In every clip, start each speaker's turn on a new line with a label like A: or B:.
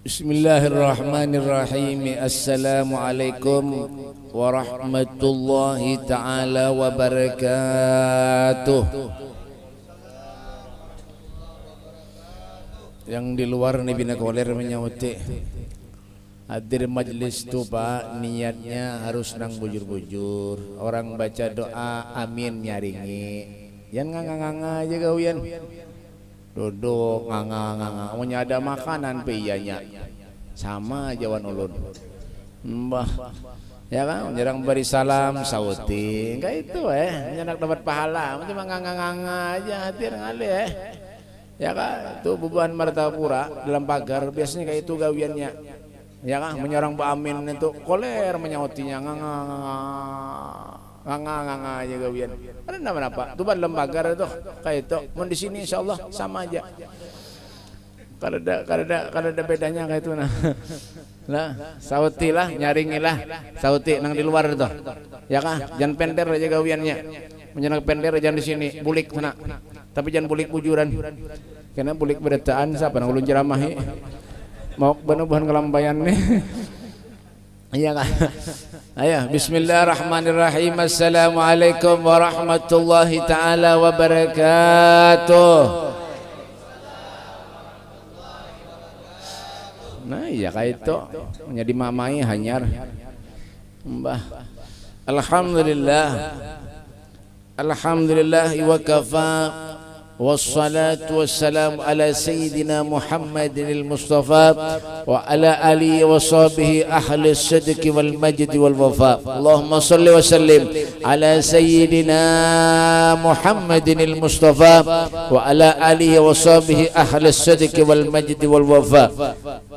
A: Bismillahirrahmanirrahim. Assalamualaikum warahmatullahi ta'ala wabarakatuh. Yang di luar nih bina koler menyauti hadir majlis tu Pak, niatnya harus nang bujur-bujur. Orang baca doa amin nyaringi. Yan nganga-nganga aja gawian. Duduk nganga-nganga, mau ada makanan piyanya sama aja wan ulun mbah ya kan jarang beri salam sauti kayak itu nyenak dapat pahala cuma nganga-nganga aja hadir ngalih ya kan itu beban martapura dalam pagar biasanya kayak itu gawiannya ya kan menyerang Pak Amin itu koler menyautinya nganga aja gawian. Ada nama apa? Tuh dalam pagar itu kayak itu. Mau di sini insyaallah sama aja. Kalau ada bedanya kayak itu nah. Lah, sauti lah, nyaringilah. Sauti nang di luar itu. Ya kah? Jangan pender aja gawiannya. Menyenang pender jangan di sini, bulik sana. Tapi jangan bulik bujuran. Karena bulik beritaan siapa nang ulun ceramahi. Mau benubahan kelambayan nih. Iya kan? Ayo, bismillahirrahmanirrahim. Assalamualaikum warahmatullahi ta'ala wabarakatuh. Nah iya kayak itu menjadi mamai hanyar mbah. Alhamdulillah Alhamdulillah wa kafa wassalatu wassalamu ala sayyidina Muhammadin al-Mustafa wa ala alihi wa sahbihi ahli as-sidqi wal majdi wal wafa. Allahumma salli wa sallim ala sayyidina Muhammadin al-Mustafa wa ala alihi wa sahbihi ahli as-sidqi wal majdi wal wafa.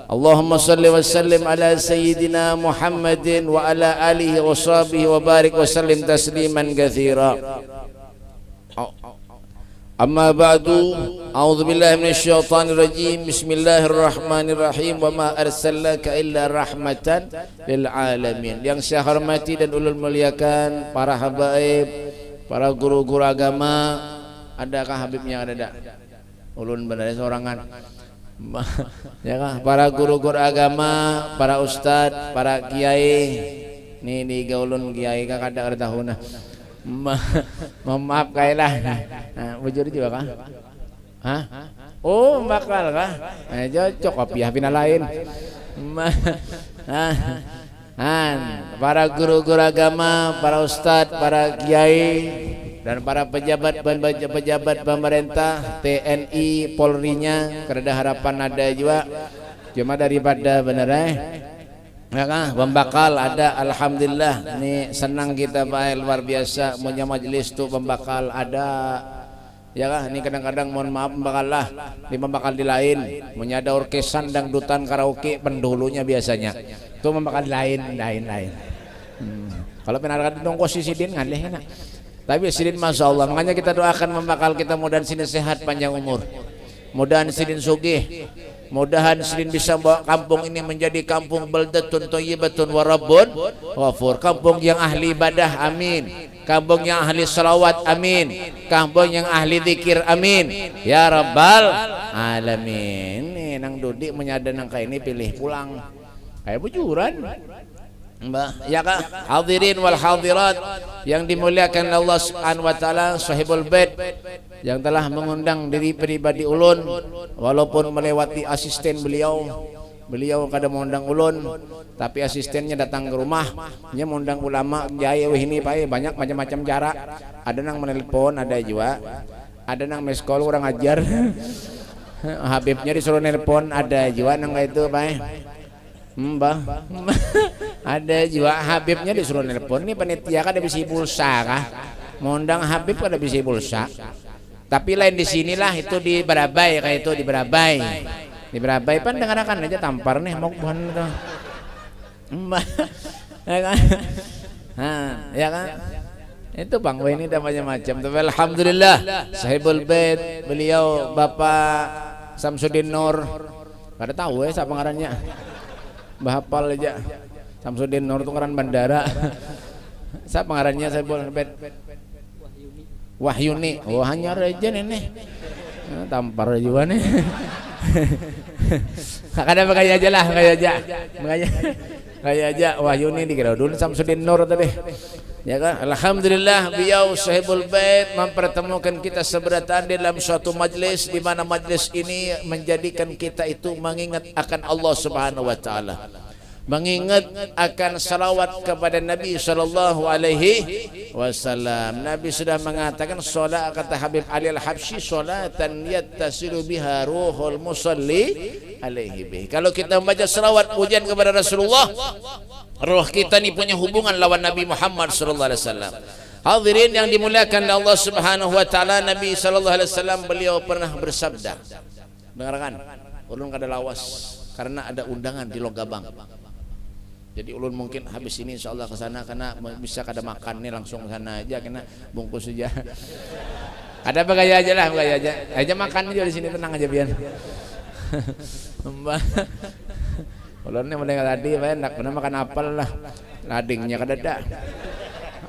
A: Allahumma salli wa sallim ala sayyidina Muhammadin wa ala alihi wa sahbihi wa barik wa sallim tasliman katsira. Amma ba'du, a'udzu billahi minasyaitonir rajim. Bismillahirrahmanirrahim. Wa ma arsalnaka illa rahmatan lil alamin. Yang saya hormati dan ulul muliakan para habaib, para guru-guru agama. Adakah habibnya ada? Ulun benar seorangan. Ya kan? Para guru-guru agama, para ustadz, para kiai. Nih gaulun kiai kakak ada tahunna. Maaf kailah. Nah, bujur juga kah? Hah? Oh, bakal kah? Cocok kopi pina lain. Para guru-guru agama, para ustadz, para kiai dan para pejabat pemerintah, TNI, Polri-nya, kereda harapan ada juga. Cuma daripada bener ya kan pembakal ada, alhamdulillah nih senang kita Pak, luar biasa punya majelis tuh pembakal ada ya kan. Ini kadang-kadang mohon maaf pembakal lah di pembakal di lain punya ada orkesan dangdutan karaoke pendahulunya biasanya tuh pembakal lain. Kalau pernah nongko si Sidin ngalih enak tapi Sidin masya Allah, makanya kita doakan pembakal kita mudahan Sidin sehat panjang umur, mudahan Sidin sugih, mudahan Sidin bisa bawa kampung ini menjadi kampung baldatun thayyibatun wa rabbun ghafur, kampung yang ahli ibadah, amin, kampung yang ahli salawat, amin, kampung yang ahli zikir, amin ya rabbal alamin. Nih nang Dudi menyada nang kayak ini pilih pulang kayak bujuran mbah ya kak. Hadirin wal hadirat yang dimuliakan Allah Subhanahu wa taala, sahibul bait yang telah mengundang diri pribadi ulun walaupun melewati asisten beliau kada mengundang ulun tapi asistennya datang ke rumah nya mengundang ulama jaya ini Pak, banyak macam-macam cara, ada nang menelpon, ada juga ada nang meskol orang ajar Habibnya disuruh nelpon, ada juga nang itu Pak mbah ada juga Habibnya disuruh nelpon. Ini panitia kan ada bisi pulsa kah mengundang Habib kada bisi pulsa. Tapi lain di sinilah itu di Barabai kayak itu di Barabai. Di Barabai pan dengarkan aja tampar nih mau bukan itu. Ya kan? Ya kan? Itu Bang ini ada macam-macam. Tapi alhamdulillah sahibul bait beliau Bapak Samsudin Nur. Kada tahu siapa ngarannya. Bahapal aja. Samsudin Nur itu ngaran bandara. Siapa ngarannya sahibul bait? Wahyuni. Oh hanya aja nih. Tampar juga nih. Kada bagaya aja lah, bagaya aja. Bagaya aja. Wah, Yuni dikira dulu Samsudin Nur tadi. Ya kan? Alhamdulillah beliau sahibul bait mempertemukan kita seberatan dalam suatu majlis di mana majlis ini menjadikan kita itu mengingat akan Allah Subhanahu wa taala. Mengingat akan salawat kepada Nabi sallallahu alaihi wasallam. Nabi sudah mengatakan salat, kata Habib Ali Al-Habsyi, salatan yattasilu biha ruhul musalli alaihi bih. Kalau kita membaca salawat pujian kepada Rasulullah, roh kita ni punya hubungan lawan Nabi Muhammad sallallahu alaihi wasallam. Hadirin yang dimuliakan oleh Allah Subhanahu wa taala, Nabi sallallahu alaihi wasallam beliau pernah bersabda. Dengarkan, ulun kada lawas karena ada undangan di Logabang. Jadi ulun mungkin habis ini insyaallah ke sana karena bisa kada makan nih, langsung ke sana aja kena bungkus saja. Ada bagaya aja lah, bagaya aja. Aja makan aja di sini, tenang aja biar. Ulun ni mulai tadi enak pernah makan apel lah. Ladingnya kada ada.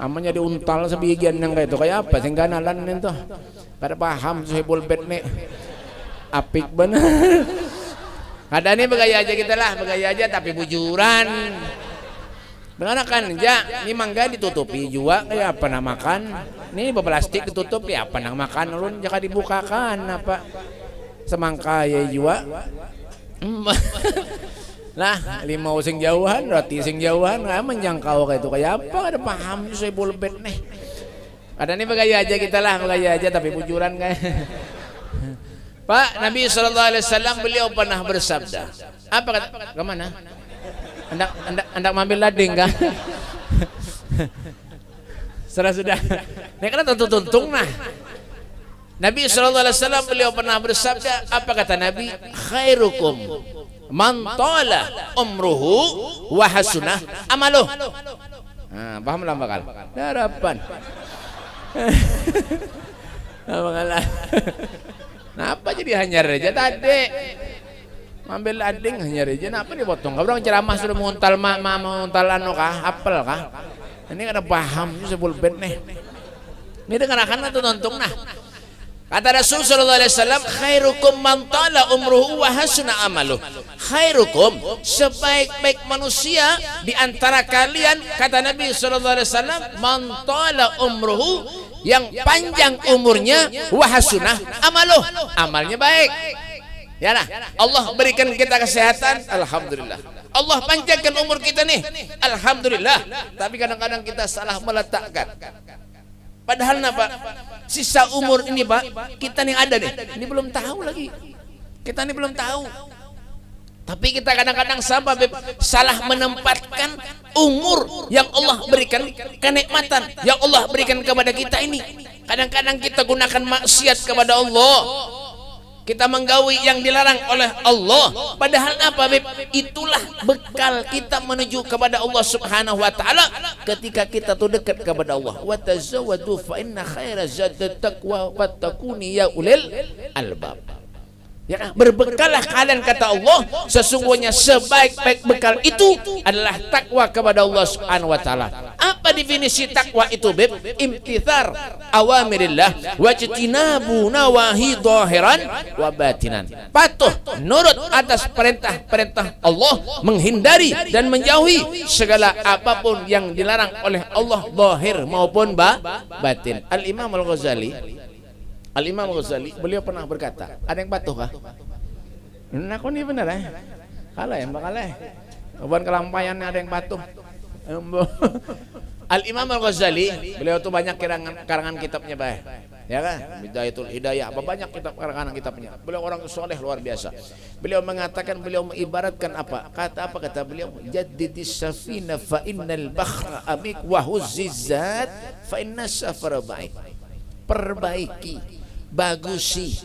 A: Amanya diuntal sebagian yang kayak itu kayak apa sing ganalan itu. Kada paham sahibul bait nih. Apik bener. Ada nih bagaya aja kita lah, bagaya aja tapi bujuran. Dengarkan ja, ini mangga ditutupi juga kayak apa nak makan. Nih plastik ditutup ya apa nak makan ulun jaka dibukakan apa. Semangka ya juga. Lah, limau sing jauhan, roti sing jauhan, menjangkau kayak itu kayak apa ada paham saya bolbet nih. Ada nih bagaya aja kita lah, bagaya aja tapi bujuran kayak. Pak, Nabi sallallahu alaihi wasallam beliau pernah bersabda. Apa kata? Ke mana? Hendak ambil lading kah? Sudah. Nek kana tuntung nah. Nabi sallallahu alaihi wasallam beliau pernah bersabda, apa kata Nabi? Khairukum man tala umruhu wa hasunah amaluh. Nah, paham lah bakal. Harapan. Bakalah. Kenapa jadi hanyar aja tadi? Ambil lading hanyar aja. Kenapa dipotong? Kamu ceramah sudah menguntal menguntal anu kah? Apel kah? Ini kada paham ini sebul bed nih. Ini dengarkan atau nonton nah. Kata Rasul sallallahu alaihi wasallam, khairukum man tala umruhu wa hasuna amaluh. Khairukum, sebaik-baik manusia di antara kalian, kata Nabi sallallahu alaihi wasallam, man tala umruhu, yang panjang umurnya, wa hasuna amaluh, amalnya baik. Ya nah, Allah berikan kita kesehatan, alhamdulillah. Allah panjangkan umur kita nih, alhamdulillah. Tapi kadang-kadang kita salah meletakkan. Padahal Pak, sisa umur ini Pak, kita nih ada nih, ini belum tahu lagi. Kita ini belum tahu. Tapi kita kadang-kadang salah menempatkan umur yang Allah berikan, kenikmatan yang Allah berikan kepada kita ini. Kadang-kadang kita gunakan maksiat kepada Allah. Kita menggawi yang dilarang oleh Allah. Padahal apa Beb? Itulah bekal kita menuju kepada Allah Subhanahu wa taala ketika kita tuh dekat kepada Allah. Wa tazawwadu fa inna khaira zaddat taqwa wattaquni ya ulil albab. Ya, berbekalah kalian kata Allah, sesungguhnya sebaik-baik bekal itu adalah takwa kepada Allah Subhanahu wa taala. Apa definisi takwa itu, Beb? Imtithar awamirillah wa jtinabu nawahi zahiran wa batinan. Patuh nurut atas perintah-perintah Allah, menghindari dan menjauhi segala apapun yang dilarang oleh Allah zahir maupun batin. Al-Imam Al-Imam Ghazali beliau pernah berkata, ada yang patuh kah? Nah, kok ini benar kalah ya, kalah. Bukan kelampaian ada yang patuh. Al-Imam Al-Ghazali beliau tuh banyak karangan kitabnya baik. Ya kan? Bidayatul Hidayah, apa banyak karangan kitabnya. Beliau orang soleh luar biasa. Beliau mengatakan, beliau mengibaratkan apa? Kata beliau, jaddidis safina fa innal bakhra amik wa huzzizat fa innas safara baik. Perbaiki, bagusi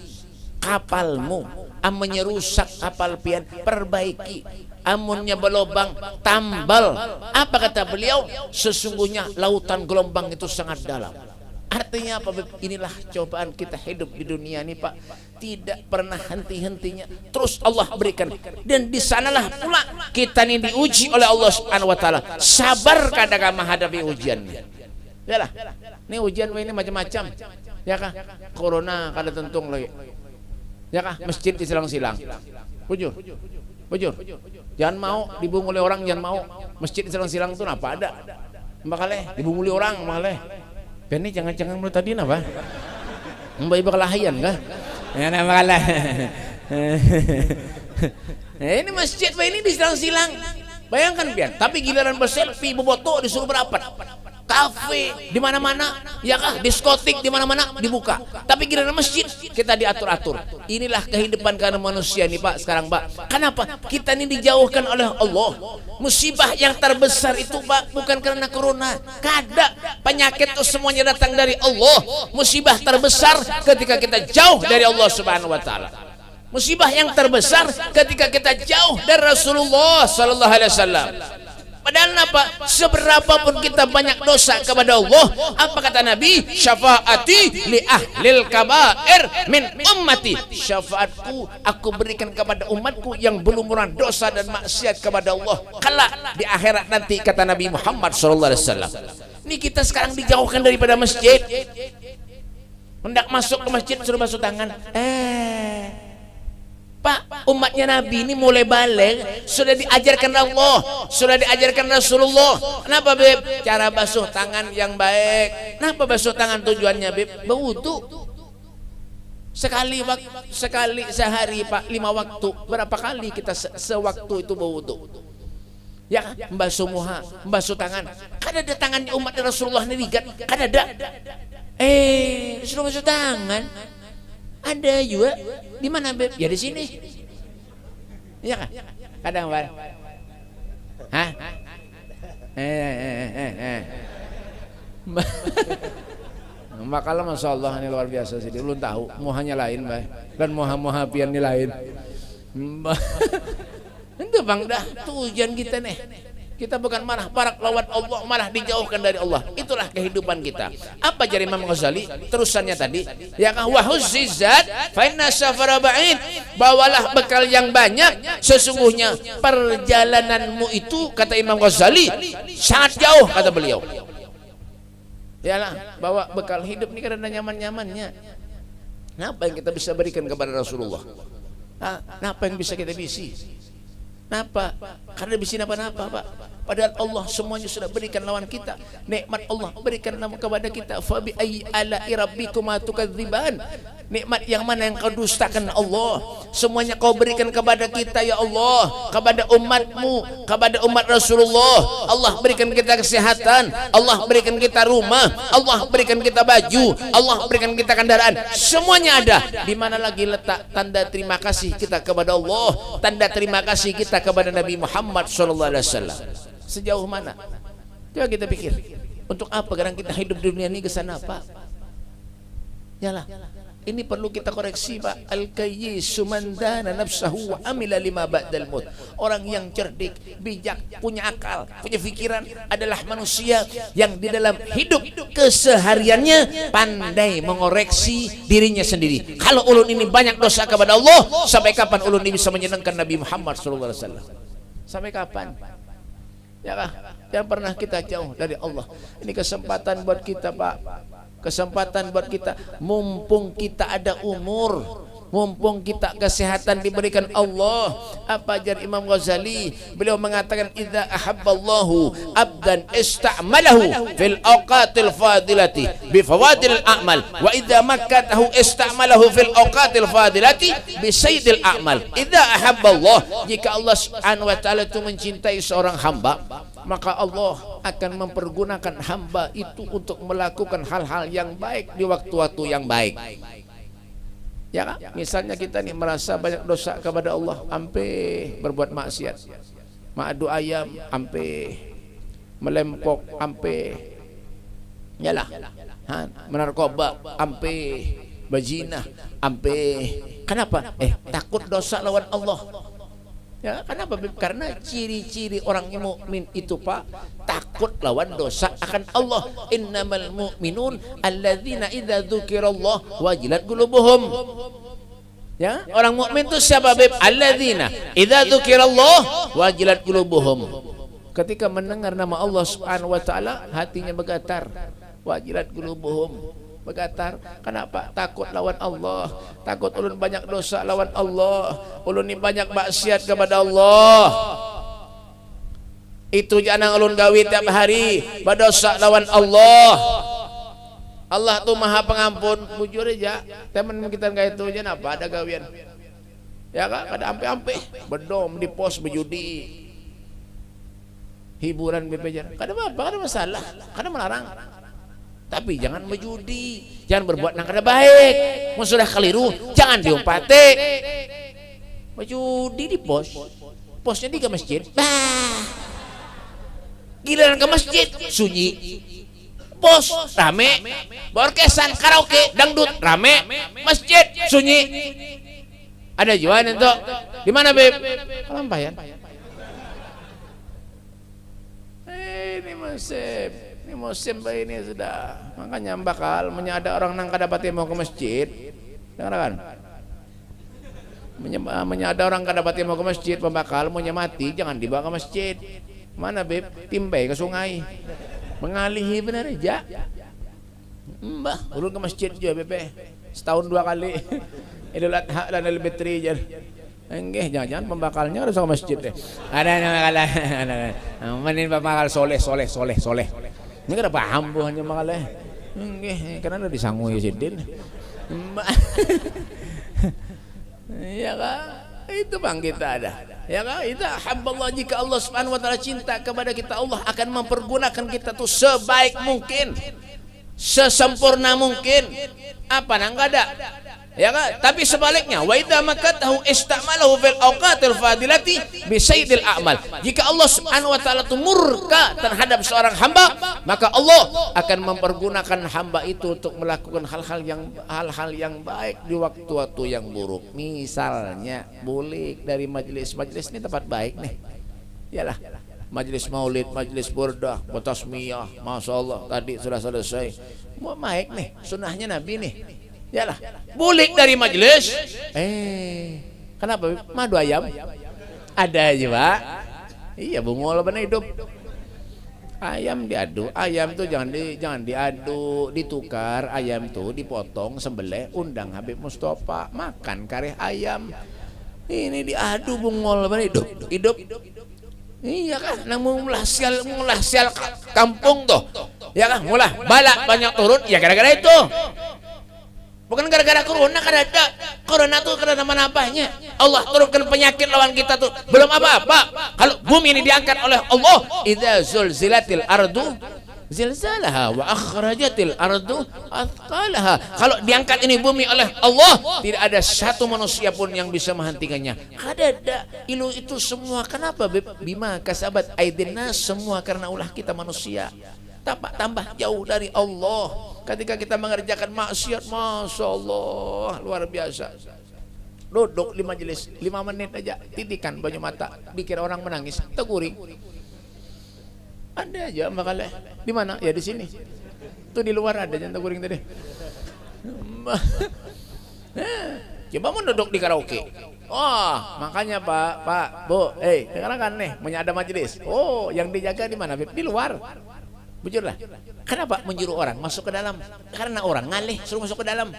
A: kapalmu, amunnya rusak kapal pian, perbaiki, amunnya berlubang, tambal. Apa kata beliau? Sesungguhnya lautan gelombang itu sangat dalam. Artinya apa? Inilah cobaan kita hidup di dunia ini Pak, tidak pernah henti-hentinya, terus Allah berikan. Dan di sanalah pula kita ini diuji oleh Allah Subhanahu wa taala. Sabar kadang menghadapi ujiannya. Yalah, ini ujian ini macam-macam. Ya kah? Corona kada tentung lagi. Ya kah? Masjid disilang-silang. Bujur. Bujur. Jangan mau dibunguli orang, jangan mau. Masjid silang-silang itu apa ada? Makale dibunguli orang makale. Ini jangan-jangan menurut tadi apa? Mbak ibu kelahian kah? Ya makale. Ini masjid ini disilang-silang. Bayangkan pian, tapi giliran berselfie, boboto disuruh berapat. Kafe di mana-mana, ya kah? Diskotik di mana-mana dibuka. Tapi giliran masjid kita diatur-atur. Inilah kehidupan karena manusia nih Pak sekarang Pak. Kenapa? Kita ini dijauhkan oleh Allah. Musibah yang terbesar itu Pak bukan karena corona. Kada penyakit itu semuanya datang dari Allah. Musibah terbesar ketika kita jauh dari Allah Subhanahu wa taala. Musibah yang terbesar ketika kita jauh dari Rasulullah sallallahu alaihi wasallam. Padahal apa? Seberapapun kita banyak dosa kepada Allah, apa kata Nabi? Syafaati li ahlil kabair min ummati. Syafaatku aku berikan kepada umatku yang belum pernah dosa dan maksiat kepada Allah. Kelak di akhirat nanti kata Nabi Muhammad sallallahu alaihi wasallam. Ini kita sekarang dijauhkan daripada masjid. Hendak masuk ke masjid suruh basuh tangan. Pak, umatnya Nabi ini mulai balik sudah diajarkan Allah, sudah diajarkan Rasulullah. Kenapa Beb? Cara basuh tangan yang baik. Kenapa basuh tangan tujuannya Beb? Berwudu. Sekali sehari Pak, 5 waktu. Berapa kali kita sewaktu itu berwudu? Ya, membasuh muha, membasuh tangan. Kan ada tangannya umat Rasulullah ini ligat, kan ada. Suruh basuh tangan. Ada juga di mana Beb? Ya di sini. Iya kan? Kadang Bar. Hah? Makalah Masya Allah ini luar biasa sih. Belum tahu. Muhanya lain Mbak. Dan muha-muha pian ini lain. Itu Bang dah. Tujuan kita nih. Kita bukan malah parak lawan Allah, malah dijauhkan dari Allah. Itulah kehidupan kita. Apa jadi Imam Ghazali? Terusannya tadi, ya kan wahuzzizat fa inna safara ba'id. Bawalah bekal yang banyak, sesungguhnya perjalananmu itu kata Imam Ghazali sangat jauh kata beliau. Yalah, bawa bekal hidup ini karena nyaman-nyamannya. Apa yang kita bisa berikan kepada Rasulullah? Apa yang bisa kita bisi? Kenapa? Karena bisi apa-apa Pak. Padahal Allah semuanya sudah berikan lawan kita. Nikmat Allah berikan kepada kita. Fa bi ayyi ala'i rabbikuma tukadziban. Nikmat yang mana yang kau dustakan Allah? Semuanya kau berikan kepada kita ya Allah, kepada umatmu, kepada umat Rasulullah. Allah berikan kita kesehatan, Allah berikan kita rumah, Allah berikan kita baju, Allah berikan kita kendaraan. Semuanya ada. Di mana lagi letak tanda terima kasih kita kepada Allah, tanda terima kasih kita kepada Nabi Muhammad SAW? Sejauh mana? Coba kita pikir. Untuk apa kadang kita hidup di dunia ini ke sana Pak? Yalah. Ini perlu kita koreksi Pak. Al-kayyisu man dana nafsahu wa amila lima ba'dal maut. Orang yang cerdik, bijak, punya akal, punya pikiran adalah manusia yang di dalam hidup kesehariannya pandai mengoreksi dirinya sendiri. Kalau ulun ini banyak dosa kepada Allah, sampai kapan ulun ini bisa menyenangkan Nabi Muhammad SAW? Sampai kapan? Ya kah? Yang pernah kita jauh dari Allah. Ini kesempatan buat kita Pak. Kesempatan buat kita, mumpung kita ada umur, mumpung kita kesehatan diberikan Allah. Apa ajar Imam Ghazali? Beliau mengatakan idza ahabballahu abdan ista'malahu fil awqatil fadilati bi fawadil a'mal wa idza makkatahu ista'malahu fil awqatil fadilati bi sayyidil a'mal. Idza ahabballah, jika Allah Subhanahu wa taala itu mencintai seorang hamba, maka Allah akan mempergunakan hamba itu untuk melakukan hal-hal yang baik di waktu-waktu yang baik. Ya kan? Misalnya kita nih merasa banyak dosa kepada Allah, ampe berbuat maksiat, ma'adu ayam, ampe melempok, ampe yalah, menarkoba, ampe berzina, ampe. Kenapa? Takut dosa lawan Allah. Ya, kenapa? Karena ciri-ciri orang mukmin itu Pak, takut lawan dosa akan Allah. Innamal mu'minun alladzina idza dzukirallah wajilat qulubuhum. Ya, orang mukmin itu siapa Beb? Alladzina idza dzukirallah wajilat qulubuhum. Ketika mendengar nama Allah Subhanahu wa taala, hatinya bergetar. Wajilat qulubuhum. Begatar. Kenapa? Takut lawan Allah. Takut ulun banyak dosa lawan Allah. Ulun ni banyak maksiat kepada Allah. Itu jangan ulun gawi tiap hari berdosa lawan Allah. Allah tuh maha pengampun. Bujur aja. Temen kita nggak itu aja apa ada gawian. Ya kan? Ada ampe-ampe. Bedom di pos berjudi. Hiburan bebejar. Kada apa-apa, kada masalah. Kada melarang. Tapi jangan berjudi, jangan berbuat yang kada baik. Mau sudah keliru, jangan diumpati. Berjudi di pos, posnya di ke masjid. Bah, giliran ke masjid sunyi, pos rame, berorkesan karaoke, dangdut rame, masjid sunyi. Ada jualan itu? Di mana beb? Kalampayan. Ini musim ini sudah, makanya bakal ada orang nang kadapati mau ke masjid, dengarkan. Ada orang kadapati mau ke masjid, pembakal mau mati, jangan dibawa ke masjid. Mana beb? Timbai ke sungai, mengalihi benar aja. Mbah, ulun ke masjid juga beb, setahun 2 kali. Idul Adha dan Idul Fitri jar. Enggak, jangan pembakalnya harus ke masjid deh. Ada menin pembakal soleh. Ini kada paham bu hanya makalnya. Enggak, karena ada disangui sidin. Ya kan? Itu bang kita ada. Ya kan? Itu habballah, jika Allah Subhanahu wa taala cinta kepada kita, Allah akan mempergunakan kita tuh sebaik mungkin. Sesempurna mungkin. Apa nang ada? Ya kan? Tapi sebaliknya, wa idza makatahu istamalahu fil awqatil fadilati bi sayyidil a'mal. Jika Allah Subhanahu wa taala itu murka terhadap seorang hamba, maka Allah akan mempergunakan hamba itu untuk melakukan hal-hal yang baik di waktu-waktu yang buruk. Misalnya, boleh dari majelis ini tempat baik nih. Yalah, majelis maulid, majelis burdah, tasmiyah, masyaallah tadi sudah selesai. Mau baik nih, sunnahnya Nabi nih. Yalah, bulik dari majelis. Kenapa? Madu ayam ada aja pak. Iya, bungol benar hidup. Ayam diadu, ayam tuh jangan diadu, ditukar. Ayam tuh dipotong, sembelih, undang Habib Mustafa makan kare ayam. Ini diadu bungol benar hidup. Iya kan, mulah sial kampung tuh. Ya kan, mulah balak banyak turun. Ya gara-gara itu. Bukan gara-gara corona, corona tuh karena mana-apanya. Allah turunkan penyakit lawan kita tuh belum apa-apa. Kalau bumi ini diangkat oleh Allah, idza zulzilatil ardu zilzalaha wa akhrajatil ardu athqalaha. Kalau diangkat ini bumi oleh Allah, tidak ada satu manusia pun yang bisa menghentikannya. Ada ilu itu semua. Kenapa bima kasabat aidinnas, semua karena ulah kita manusia. Tambah jauh dari Allah. Ketika kita mengerjakan maksiat, masya Allah, luar biasa. Duduk di majelis 5 menit aja, titikan banyu mata, dikira orang menangis, teguring. Ada aja makalnya. Di mana? Ya di sini. Itu di luar ada yang teguring tadi. Coba mau duduk di karaoke. Oh, makanya Pak, Bu, dengarkan nih, ada majelis. Oh, yang dijaga di mana? Di luar. Bujurlah. Kenapa menyuruh orang masuk ke dalam? Karena orang ngalih suruh masuk ke dalam.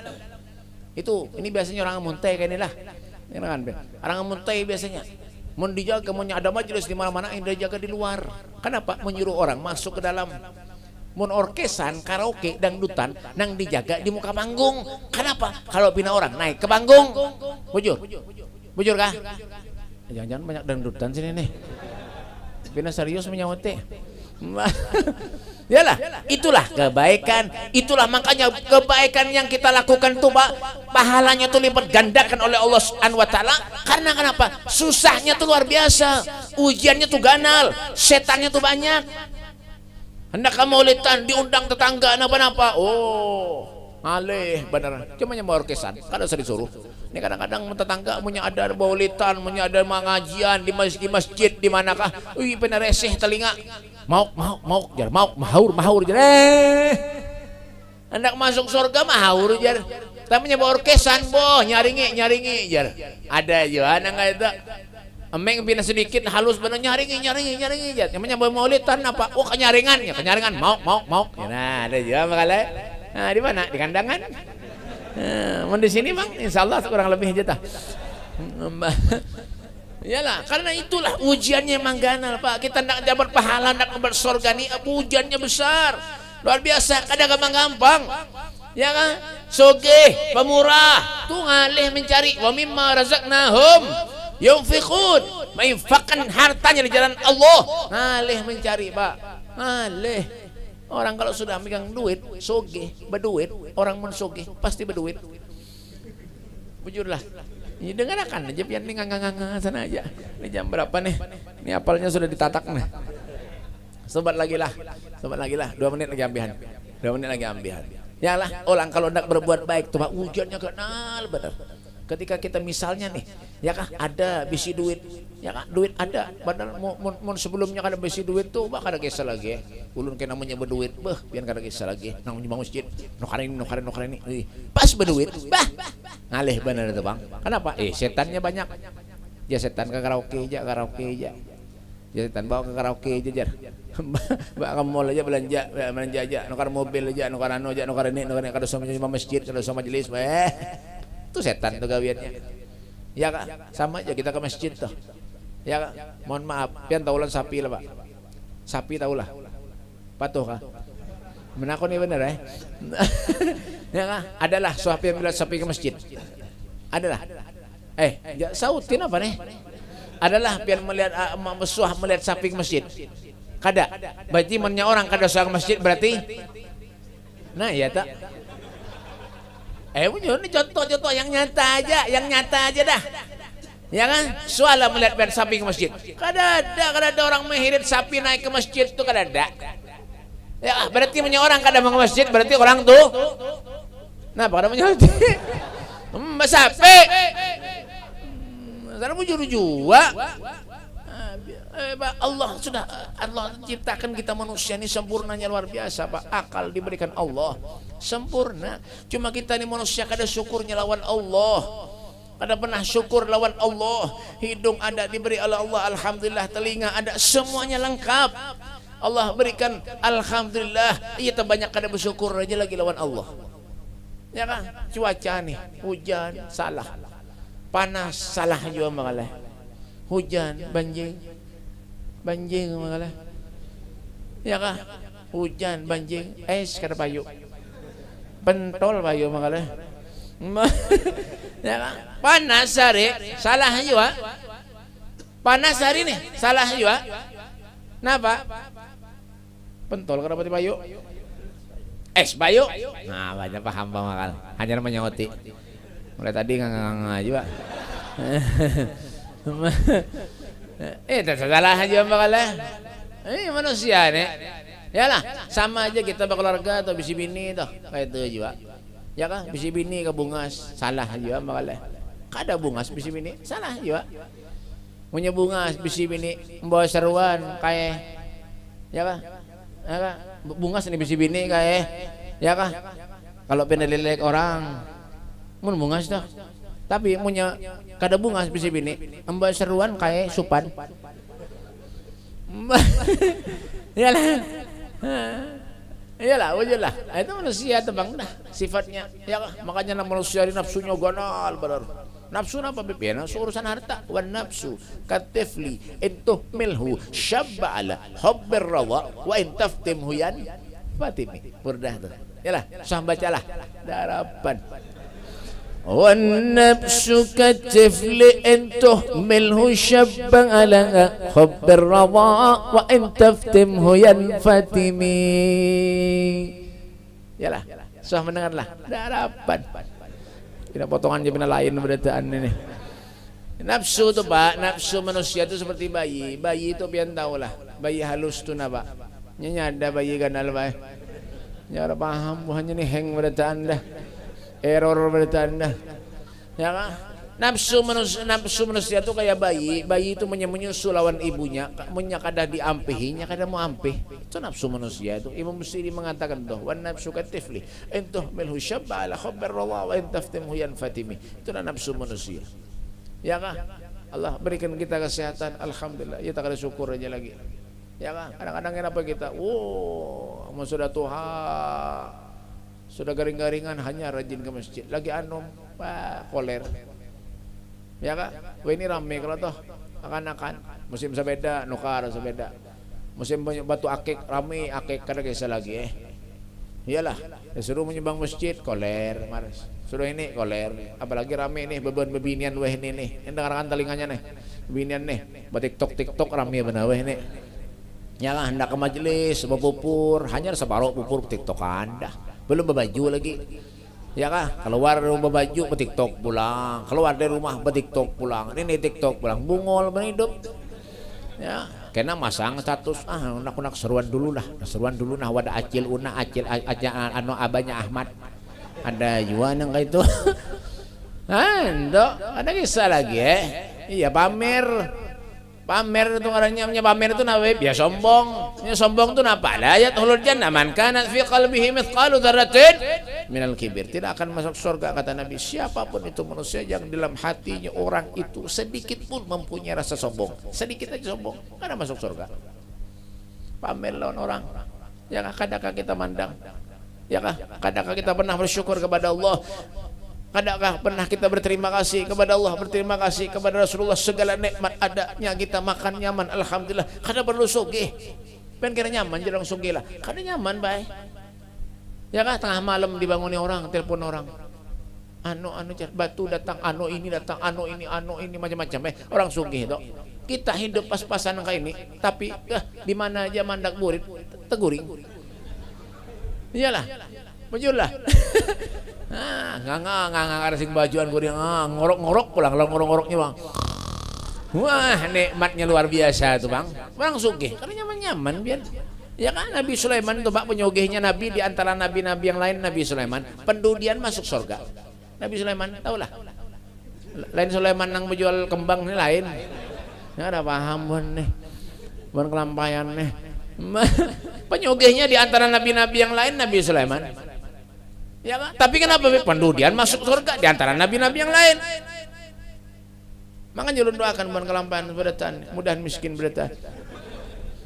A: Itu ini biasanya orang muntai kayak inilah. Orang muntai biasanya. Mau dijaga, mau ada majelis di mana-mana, yang dijaga di luar. Kenapa menyuruh orang masuk ke dalam? Mun orkesan, karaoke, dangdutan, nang dijaga di muka panggung. Kenapa? Kalau pina orang naik ke panggung. Bujur kah? Jangan-jangan banyak dangdutan sini nih. Pina serius menyawate. Yalah, itulah kebaikan. Itulah makanya kebaikan yang kita lakukan tuh pahalanya tuh lipat gandakan oleh Allah Subhanahu wa taala. Karena kenapa? Susahnya tuh luar biasa. Ujiannya tuh ganal, setannya tuh banyak. Hendak kamu maulidan diundang tetangga napa-napa. Oh, alih beneran. Cuma mau orkesan, kada usah disuruh. Ini kadang-kadang tetangga punya ada maulidan, punya ada mengajian di masjid di manakah? Wih, penereseh telinga. Mau jar, mahaur jar. Hendak masuk surga mahaur jar. Tapi bawa orkesan nyaringi jar. Ada aja anak itu. Emeng bina sedikit halus bener nyaringi jar. Namanya bawa maulidan apa? Oh, kenyaringan mau. Nah, ada juga makanya. Nah, di mana? Di kandangan. Mau di sini bang, insya Allah kurang lebih aja tah. Iyalah, karena itulah ujiannya mangganal pak. Kita nak dapat pahala, nak dapat surga nih, ujiannya besar, luar biasa. Kadang gampang, ya kan? Sogeh, pemurah, tuh ngalih mencari. Wa mimma razaqnahum yunfiqun, menginfakkan hartanya di jalan Allah. Ngalih mencari pak, ngalih. Orang kalau sudah megang duit, sogeh, berduit, orang mensogeh pasti berduit. Bujurlah. Ini dengarkan aja pian nih nganga sana aja. Ini jam berapa nih? Ini apalnya sudah ditatak nih. Sobat lagi lah. 2 menit lagi ambihan. 2 menit lagi ambihan. Yalah, orang kalau hendak berbuat baik tuh Pak, ujiannya kenal benar. Ketika kita misalnya nih, ya kah ada bisi duit, ya kah duit ada, padahal mau sebelumnya kada bisi duit tuh, bah kada kisah lagi. Ulun kena namanya berduit, bah pian kada kisah lagi. Nang nyumbang masjid, nukarin ini, pas berduit, bah ngalih bener itu bang. Kenapa? Setannya banyak. Ya setan ke karaoke aja. Ya setan bawa ke karaoke aja jar. Mbak kamu mau aja belanja aja, nukar mobil aja, nukar anu aja, nukar ini kada sama masjid, kada sama majelis, itu setan tuh gawiannya. Ya kak, sama aja kita ke masjid tuh. Ya kak, mohon maaf, pian taulan sapi lah pak. Sapi taulah. Patuh kak. Menakon nih bener ya. Ya kak, adalah sapi yang melihat sapi ke masjid. Adalah. Sautin apa nih? Adalah pian melihat mesuah melihat sapi ke masjid. Kada. Berarti mennya orang kada suah ke masjid berarti. Nah ya tak. Ini contoh-contoh yang nyata aja dah. Ya kan? Soalnya melihat sapi ke masjid. Kada ada orang menghirit sapi naik ke masjid tuh kada ada. Ya, berarti punya orang kada mau ke masjid, berarti orang tuh. Nah, pada punya sapi. Sana bujur jua. Allah ciptakan kita manusia ini sempurnanya luar biasa pak. Akal diberikan Allah sempurna, cuma kita ini manusia kada syukurnya lawan Allah, kada pernah syukur lawan Allah. Hidung ada diberi oleh Allah, alhamdulillah. Telinga ada, semuanya lengkap Allah berikan, alhamdulillah. Iya terbanyak kada bersyukur aja lagi lawan Allah. Ya kan? Cuaca nih, hujan salah, panas salah juga mengalah, hujan banjing mengalah, ya kah? Hujan banjing, es kada payu, pentol payu mengalah. Ya kah? Panas hari salah juga, panas hari nih salah juga. Napa? Pentol kada pati payu, es payu. Nah banyak paham makal, hanya namanya ngoti. Mulai tadi ngang juga. Salah aja makalah. Ini manusia nih. Yalah, sama aja kita berkeluarga atau bisi bini toh, kayak itu juga. Ya kan, bisi bini ke bungas, salah aja makalah. Kada bungas bisi bini, salah juga. Punya bungas bisi bini membawa seruan kayak, ya kan? Ya kan? Bungas nih bisi bini kayak, ya kan? Kalau pendelek orang, mun bungas toh. Tapi punya kada bungas bisi bini membawa seruan kayak supan. Iyalah wujudlah. Itu manusia tebang dah sifatnya. Ya makanya manusia ini nafsunya ganal benar. Nafsu apa bibir? Nafsu urusan harta. Wan nafsu katifli itu milhu syabba ala hubbir rawa wa in taftimhu yan fatimi. Burdah tu. Yalah, sah bacalah. Darapan. والنفس كالطفل إن تهمله شبا على حب الرضاء وإن تفتمه ينفتمي. Yalah, sudah mendengarlah. Harapan. Tidak potongan je benda lain beritaan ini. Nafsu tu pak, nafsu manusia tu seperti bayi. Bayi tu pian tahu lah. Bayi halus tu napa. Nyada bayi ganal bayi. Nyara paham buahnya ni heng beritaan dah. Error bertanda, ya kan? Nafsu manusia itu kayak bayi itu menyusu lawan ibunya, kada diampihinya, kada mau ampih. Itu nafsu manusia itu. Imam Busiri mengatakan tuh, wan nafsu katifli, entuh milhu syabba ala khabar Allah wa entaftimhu yanfatimi. Itulah nafsu manusia. Ya kan? Allah berikan kita kesehatan, alhamdulillah. Ya tak ada syukur aja lagi. Ya kan? Kadang-kadang kenapa kita, mau sudah Tuhan. Sudah garing-garingan hanya rajin ke masjid. Lagi koler. Ya kak, wah ini rame kalau toh akan-akan musim sepeda, nukar sepeda. Musim batu akik rame akik kada kisah lagi Iyalah, suruh menyumbang masjid koler, maras. Suruh ini koler, apalagi rame nih beban bebinian weh ini nih. Yang dengarkan telinganya nih. Bebinian nih, TikTok rame benar weh ini. Ya lah, hendak ke majelis, berpupur, hanya separuh pupur TikTok Anda. Belum berbaju lagi. Ya kah, keluar rumah baju TikTok pulang, keluar dari rumah TikTok pulang. Ini TikTok pulang, bungol hidup. Ya, kena masang status nak seruan dulu nah wadah acil aja anu abahnya Ahmad. Ada juga yang kayak itu. Ada kisah lagi Iya pamer itu orangnya pamer itu nawe ya sombong. Ya sombong itu napa? La yadkhulul jannah man kana fi qalbihi mithqalu dzarratin minal kibir. Tidak akan masuk surga kata Nabi siapapun itu manusia yang dalam hatinya orang itu sedikit pun mempunyai rasa sombong. Sedikit aja sombong, karena masuk surga. Pamer lawan orang. Ya kadang-kadang kita mandang. Ya kadang-kadang kita pernah bersyukur kepada Allah. Adakah pernah kita berterima kasih kepada Allah, berterima kasih kepada Rasulullah, segala nikmat adanya kita makan nyaman, alhamdulillah. Kada perlu sugih, pen kira nyaman jarang sugih lah, kada nyaman baik. Ya kan tengah malam dibanguni orang, telepon orang, batu datang, ini datang, ini macam-macam orang sugih itu. Kita hidup pas-pasan kayak ini, tapi di mana aja mandak burit teguring. Iyalah, bujurlah. Nggak sing bajuan gue ngorok-ngorok pulang lo ngorok-ngoroknya bang. Wah nikmatnya luar biasa tuh bang. Bang sugih karena nyaman-nyaman biar. Ya kan Nabi Sulaiman tuh pak penyugihnya Nabi di antara nabi-nabi yang lain Nabi Sulaiman pendudian masuk surga. Nabi Sulaiman tahulah. Lain Sulaiman yang menjual kembang ini lain. Ya ada paham bon nih. Bon kelampaian nih. Penyugihnya di antara nabi-nabi yang lain Nabi Sulaiman. Ya kan? Tapi kenapa pendudian masuk surga di antara nabi-nabi yang lain? Makanya lu doakan bukan kelampahan beratan, mudahan miskin beratan.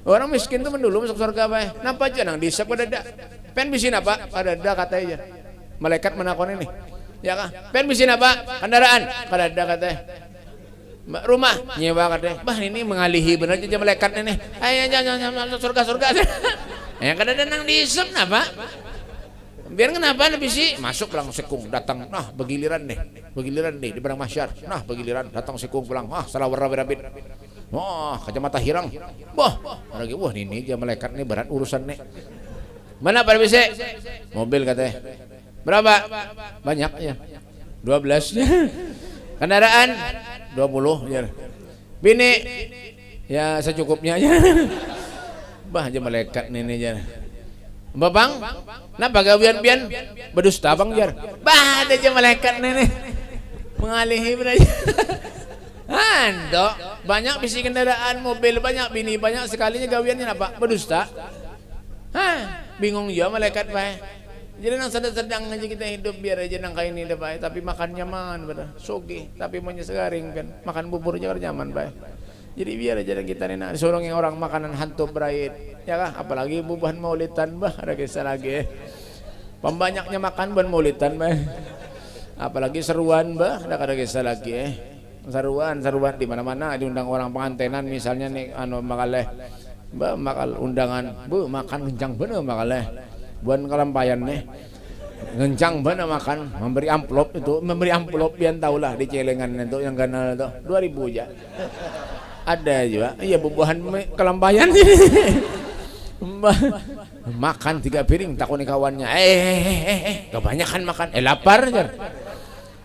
A: Orang miskin itu mendulu masuk surga apa? Napa aja nang disep pada dak. Pen bisin apa? Pada dak katanya. Malaikat menakon ini. Ya kan? Pen bisin apa? Kendaraan. Kada dak katanya. Rumah nyewa katanya. Bah ini mengalihi benar aja malaikat ini. Ayo jangan surga. Yang kada ada nang disep napa? Biar kenapa Nabi sih masuk pulang sekung datang begiliran deh di barang masyar begiliran datang sekung pulang salah warabit kacamata hirang lagi ini dia malaikat nih berat urusan nih mana pada bisa mobil katanya berapa banyak ya 12 kendaraan 20 ya bini ya secukupnya aja aja malaikat nih aja Babang, napa gawian-bian berdusta bang jar. Ada aja malaikat nenek mengalihi beraja. Banyak bisi kendaraan, mobil banyak, bini banyak sekalinya gawiannya apa? Berdusta. Bingung ya malaikat bae. Jadi nang sedang aja kita hidup biar aja nang kain ini bae, tapi makan nyaman bener. Sugih, tapi maunya segaring kan. Makan bubur aja nyaman bae. Jadi biar aja kita nih disuruh orang makanan hantu berait. Ya kah, apalagi bubuhan maulidan ada kisah lagi pembanyaknya makan bukan maulidan apalagi seruan ada kisah lagi seruan di mana-mana diundang orang pengantenan misalnya nih makal undangan makan kencang bener makaleh bukan kelampayan nih ngencang bener makan memberi amplop biar tahulah di celengan itu yang kanal itu 2000 aja ada juga iya bubuhan kelampayan makan 3 piring takuni kawannya kebanyakan makan lapar jar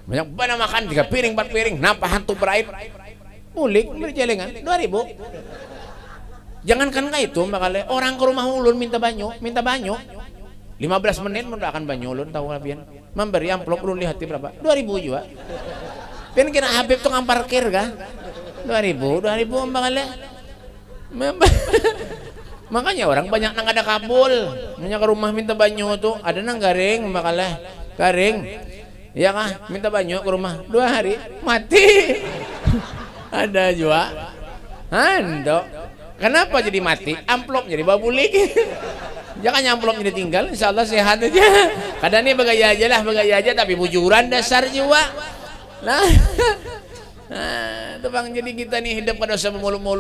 A: banyak banget makan 3 piring 4 piring napa hantu berait mulik berjelengan 2000 jangankan kayak itu makanya orang ke rumah ulun minta banyu 15 menit mendoakan banyu ulun tahu lapian memberi amplop ulun lihat berapa 2000 juga kan kira Habib tuh ngamparkir kah 2000 makanya makanya orang banyak nang ada kabul nanya ke rumah minta banyu tuh ada nang garing makalah garing ya kah minta banyu ke rumah 2 hari mati ada juga kenapa jadi mati amplop jadi babulik
B: Jangan amplopnya ditinggal, insya Allah sehat aja. Kadang ini begaya aja tapi bujuran dasar jiwa. Nah, itu bang, jadi kita nih hidup pada dosa mulu-mulu.